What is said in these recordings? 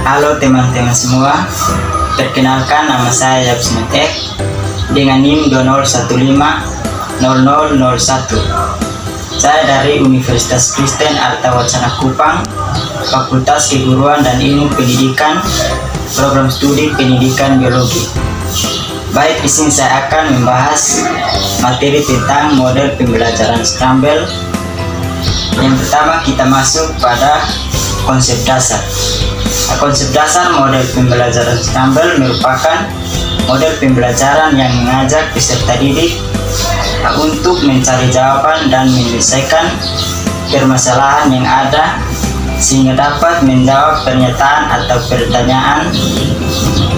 Halo teman-teman semua, perkenalkan nama saya Yabsmetek dengan NIM 20150001. Saya dari Universitas Kristen Arta Wacana Kupang, Fakultas Keguruan dan Ilmu Pendidikan, Program Studi Pendidikan Biologi. Baik, di sini saya akan membahas materi tentang model pembelajaran Scramble. Yang pertama kita masuk pada konsep dasar. Konsep dasar model pembelajaran Scramble merupakan model pembelajaran yang mengajak peserta didik untuk mencari jawaban dan menyelesaikan permasalahan yang ada sehingga dapat menjawab pernyataan atau pertanyaan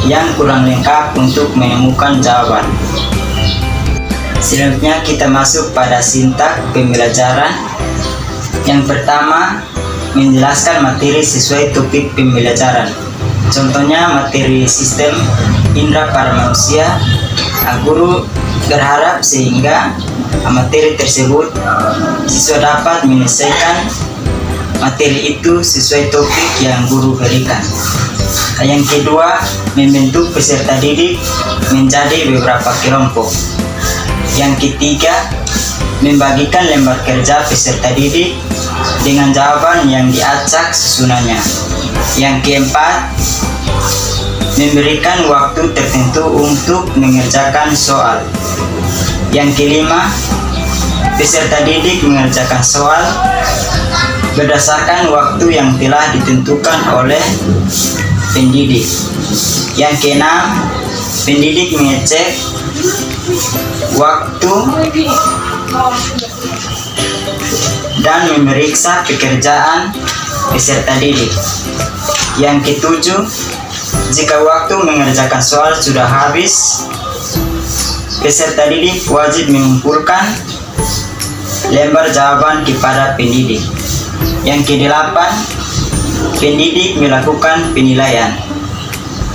yang kurang lengkap untuk menemukan jawaban. Selanjutnya kita masuk pada sintak pembelajaran. Yang pertama, menjelaskan materi sesuai topik pembelajaran. Contohnya materi sistem indera para manusia. Guru berharap sehingga materi tersebut siswa dapat menyelesaikan materi itu sesuai topik yang guru berikan. Yang kedua, membentuk peserta didik menjadi beberapa kelompok. Yang ketiga, membagikan lembar kerja peserta didik dengan jawaban yang diacak susunannya. Yang keempat, memberikan waktu tertentu untuk mengerjakan soal. Yang kelima, peserta didik mengerjakan soal berdasarkan waktu yang telah ditentukan oleh pendidik. Yang keenam, pendidik mengecek waktu dan memeriksa pekerjaan peserta didik. Yang ketujuh, jika waktu mengerjakan soal sudah habis, peserta didik wajib mengumpulkan lembar jawaban kepada pendidik. Yang kedelapan, pendidik melakukan penilaian.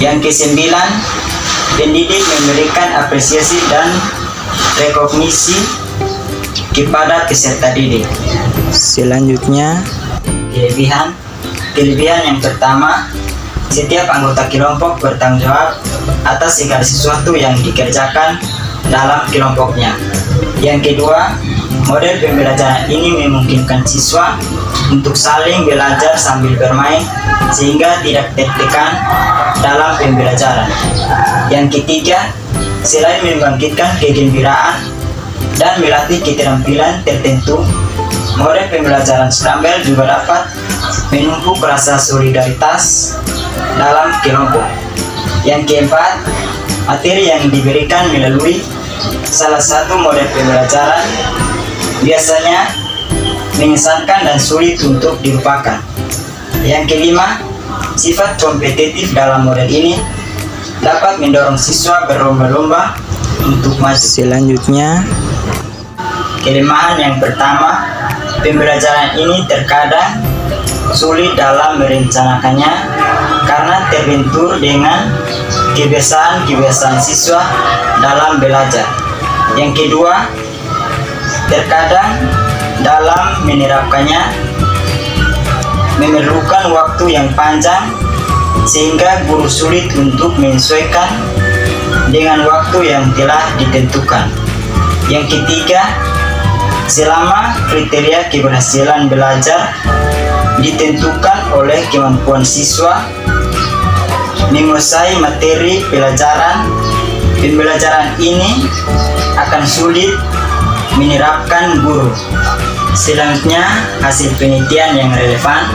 Yang kesembilan, pendidik memberikan apresiasi dan rekognisi kepada peserta didik. Selanjutnya, kelebihan yang pertama, setiap anggota kelompok bertanggung jawab atas segala sesuatu yang dikerjakan dalam kelompoknya. Yang kedua, model pembelajaran ini memungkinkan siswa untuk saling belajar sambil bermain sehingga tidak tertekan dalam pembelajaran. Yang ketiga, selain membangkitkan kegembiraan dan melatih keterampilan tertentu, model pembelajaran Scramble juga dapat menumbuh rasa solidaritas dalam kelompok. Yang keempat, materi yang diberikan melalui salah satu model pembelajaran biasanya mengesankan dan sulit untuk dilupakan. Yang kelima, sifat kompetitif dalam model ini dapat mendorong siswa berlomba-lomba untuk maju. Selanjutnya, kelemahan yang pertama, pembelajaran ini terkadang sulit dalam merencanakannya karena terbentur dengan kebiasaan-kebiasaan siswa dalam belajar. Yang kedua, terkadang dalam menerapkannya memerlukan waktu yang panjang sehingga guru sulit untuk menyesuaikan dengan waktu yang telah ditentukan. Yang ketiga, selama kriteria keberhasilan belajar ditentukan oleh kemampuan siswa menguasai materi pembelajaran ini akan sulit menerapkan guru. Selanjutnya, hasil penelitian yang relevan.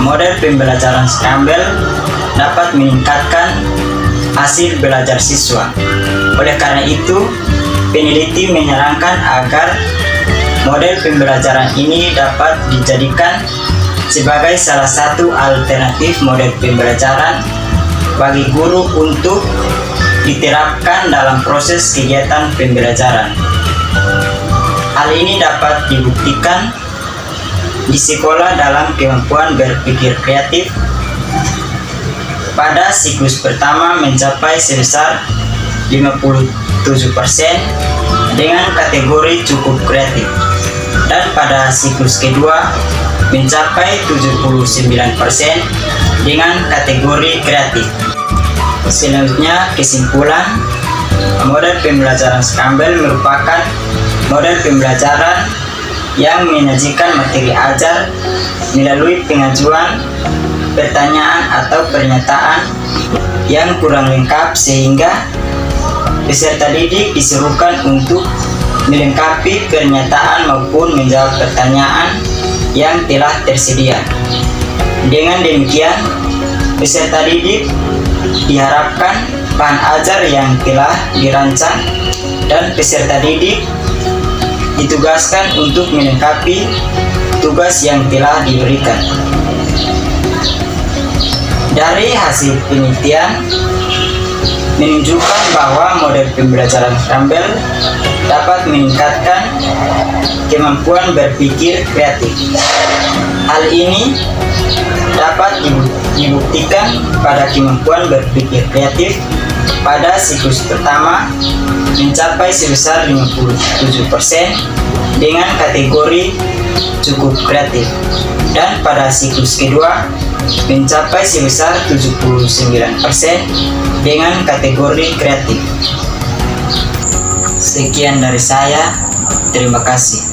Model pembelajaran Scramble dapat meningkatkan hasil belajar siswa. Oleh karena itu, peneliti menyarankan agar model pembelajaran ini dapat dijadikan sebagai salah satu alternatif model pembelajaran bagi guru untuk diterapkan dalam proses kegiatan pembelajaran. Hal ini dapat dibuktikan di sekolah dalam kemampuan berpikir kreatif. Pada siklus pertama mencapai sebesar 57% dengan kategori cukup kreatif, dan pada siklus kedua mencapai 79% dengan kategori kreatif. Selanjutnya, kesimpulan. Model pembelajaran Scramble merupakan model pembelajaran yang menyajikan materi ajar melalui pengajuan pertanyaan atau pernyataan yang kurang lengkap, sehingga peserta didik diserukan untuk melengkapi pernyataan maupun menjawab pertanyaan yang telah tersedia. Dengan demikian, peserta didik diharapkan bahan ajar yang telah dirancang dan peserta didik ditugaskan untuk melengkapi tugas yang telah diberikan. Dari hasil penelitian menunjukkan bahwa model pembelajaran Scramble dapat meningkatkan kemampuan berpikir kreatif. Hal ini dapat dibuktikan pada kemampuan berpikir kreatif pada siklus pertama mencapai sebesar 57% dengan kategori cukup kreatif, dan pada siklus kedua mencapai sebesar 79% dengan kategori kreatif. Sekian dari saya, terima kasih.